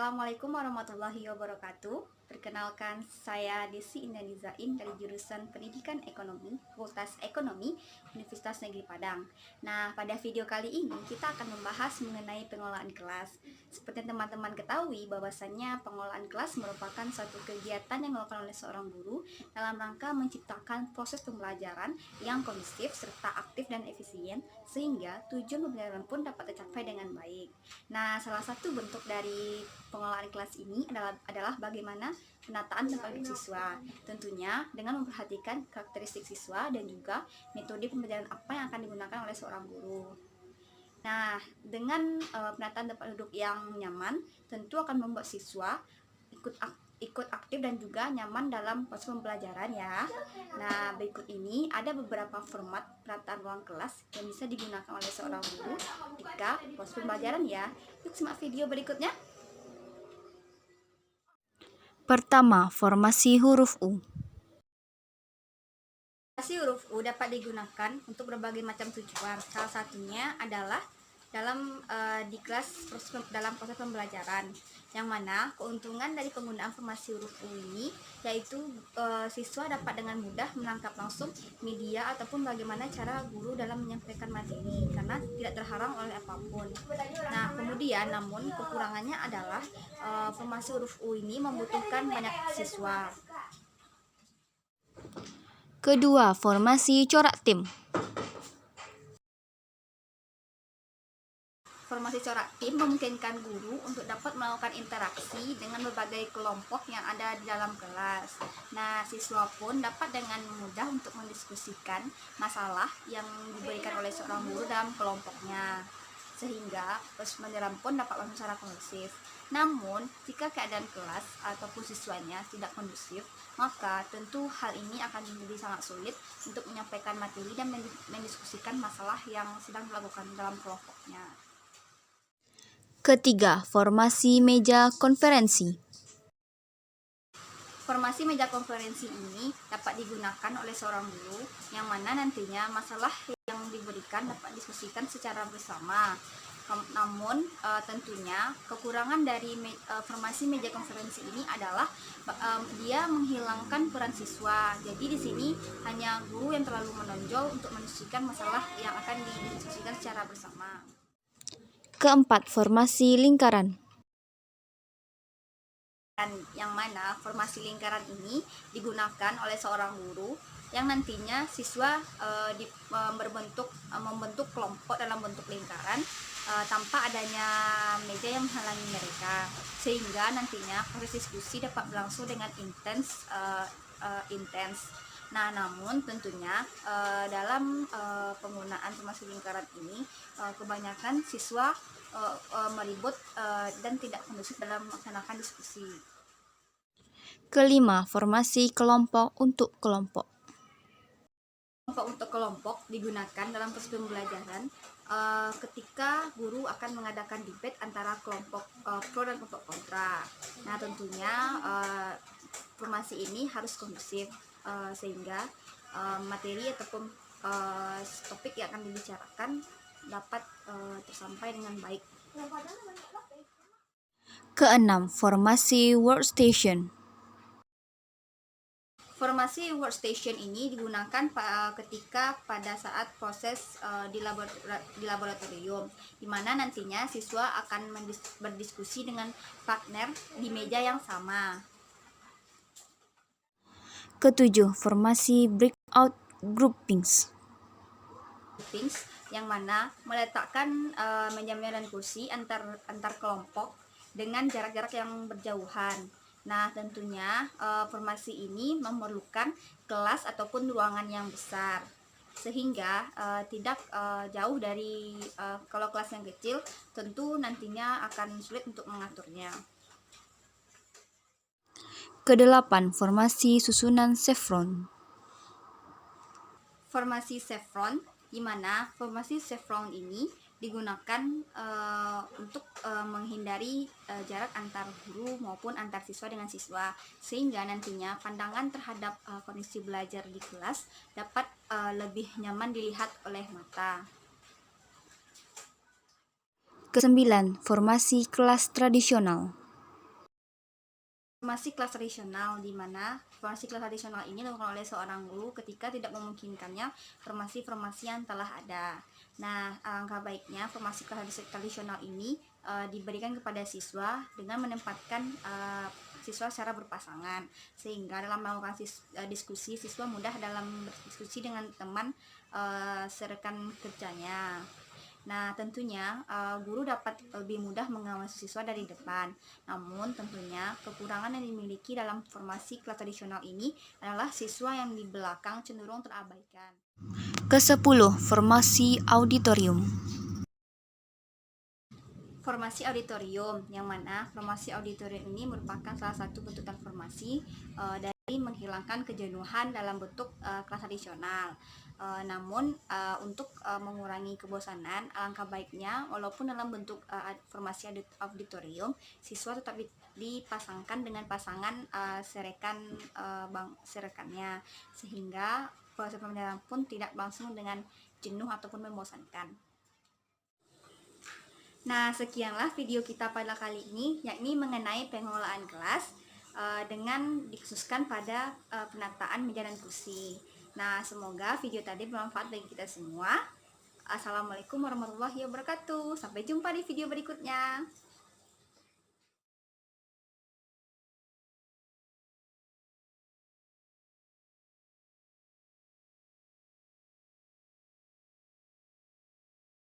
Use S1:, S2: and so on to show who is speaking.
S1: Assalamualaikum warahmatullahi wabarakatuh. Perkenalkan, saya Desi Indanizain dari jurusan Pendidikan Ekonomi, Fakultas Ekonomi, Universitas Negeri Padang. Nah, pada video kali ini kita akan membahas mengenai pengelolaan kelas. Seperti teman-teman ketahui, bahwasannya pengelolaan kelas merupakan suatu kegiatan yang dilakukan oleh seorang guru dalam rangka menciptakan proses pembelajaran yang kondusif serta aktif dan efisien, sehingga tujuan pembelajaran pun dapat tercapai dengan baik. Nah, salah satu bentuk dari pengelolaan kelas ini adalah bagaimana penataan tempat duduk siswa. Tentunya dengan memperhatikan karakteristik siswa dan juga metode pembelajaran apa yang akan digunakan oleh seorang guru. Nah, dengan penataan tempat duduk yang nyaman, tentu akan membuat siswa ikut aktif dan juga nyaman dalam proses pembelajaran ya. Nah, berikut ini ada beberapa format penataan ruang kelas yang bisa digunakan oleh seorang guru ketika proses pembelajaran ya. Yuk simak video berikutnya.
S2: Pertama, formasi huruf U.
S1: Formasi huruf U dapat digunakan untuk berbagai macam tujuan. Salah satunya adalah dalam dalam proses pembelajaran, yang mana keuntungan dari penggunaan formasi huruf U ini yaitu siswa dapat dengan mudah menangkap langsung media ataupun bagaimana cara guru dalam menyampaikan materi karena tidak terhalang oleh apapun. Nah, kemudian namun kekurangannya adalah formasi huruf U ini membutuhkan banyak siswa.
S2: Kedua, formasi corak tim.
S1: Formasi corak tim memungkinkan guru untuk dapat melakukan interaksi dengan berbagai kelompok yang ada di dalam kelas. Nah, siswa pun dapat dengan mudah untuk mendiskusikan masalah yang diberikan oleh seorang guru dalam kelompoknya, sehingga proses pembelajaran pun dapat langsung secara kondusif. Namun, jika keadaan kelas ataupun siswanya tidak kondusif, maka tentu hal ini akan menjadi sangat sulit untuk menyampaikan materi dan mendiskusikan masalah yang sedang dilakukan dalam kelompoknya.
S2: Ketiga, formasi meja konferensi.
S1: Formasi meja konferensi ini dapat digunakan oleh seorang guru yang mana nantinya masalah yang diberikan dapat diskusikan secara bersama. Namun tentunya kekurangan dari formasi meja konferensi ini adalah dia menghilangkan peran siswa. Jadi di sini hanya guru yang terlalu menonjol untuk mendiskusikan masalah yang akan didiskusikan secara bersama.
S2: Keempat, formasi lingkaran.
S1: Yang mana formasi lingkaran ini digunakan oleh seorang guru yang nantinya siswa membentuk kelompok dalam bentuk lingkaran tanpa adanya meja yang menghalangi mereka, sehingga nantinya proses diskusi dapat berlangsung dengan intens. Nah, namun tentunya dalam penggunaan formasi lingkaran ini kebanyakan siswa meribut dan tidak kondusif dalam melaksanakan diskusi.
S2: Kelima, formasi kelompok untuk kelompok.
S1: Kelompok untuk kelompok digunakan dalam proses pembelajaran ketika guru akan mengadakan debate antara kelompok pro dan kelompok kontra. Nah, tentunya formasi ini harus kondusif sehingga materi ataupun topik yang akan dibicarakan dapat tersampai dengan baik.
S2: Keenam, formasi workstation.
S1: Formasi workstation ini digunakan ketika pada saat proses di laboratorium, di mana nantinya siswa akan berdiskusi dengan partner di meja yang sama.
S2: Ketujuh, formasi breakout groupings.
S1: Yang mana meletakkan meja-meja dan kursi antar kelompok dengan jarak-jarak yang berjauhan. Nah, tentunya formasi ini memerlukan kelas ataupun ruangan yang besar, sehingga tidak jauh dari kalau kelas yang kecil tentu nantinya akan sulit untuk mengaturnya.
S2: Kedelapan, formasi susunan chevron.
S1: Formasi chevron, di mana formasi chevron ini digunakan untuk menghindari jarak antar guru maupun antar siswa dengan siswa, sehingga nantinya pandangan terhadap kondisi belajar di kelas dapat lebih nyaman dilihat oleh mata.
S2: Kesembilan, formasi kelas tradisional.
S1: Formasi kelas tradisional, di mana formasi kelas tradisional ini dilakukan oleh seorang guru ketika tidak memungkinkannya formasi-formasi yang telah ada. Nah, alangkah baiknya formasi kelas tradisional ini diberikan kepada siswa dengan menempatkan siswa secara berpasangan, sehingga dalam melakukan diskusi, siswa mudah dalam berdiskusi dengan teman serekan kerjanya. Nah, tentunya guru dapat lebih mudah mengawasi siswa dari depan. Namun, tentunya kekurangan yang dimiliki dalam formasi kelas tradisional ini adalah siswa yang di belakang cenderung terabaikan.
S2: Ke-10. Formasi auditorium.
S1: Formasi auditorium, yang mana formasi auditorium ini merupakan salah satu bentuk transformasi dari menghilangkan kejenuhan dalam bentuk kelas tradisional. Namun untuk mengurangi kebosanan, alangkah baiknya walaupun dalam bentuk formasi auditorium, siswa tetap dipasangkan dengan pasangan serekannya, sehingga proses pembelajaran pun tidak langsung dengan jenuh ataupun membosankan. Nah, sekianlah video kita pada kali ini, yakni mengenai pengelolaan kelas dengan dikhususkan pada penataan meja dan kursi. Nah, semoga video tadi bermanfaat bagi kita semua. Assalamualaikum warahmatullahi wabarakatuh. Sampai jumpa di video berikutnya.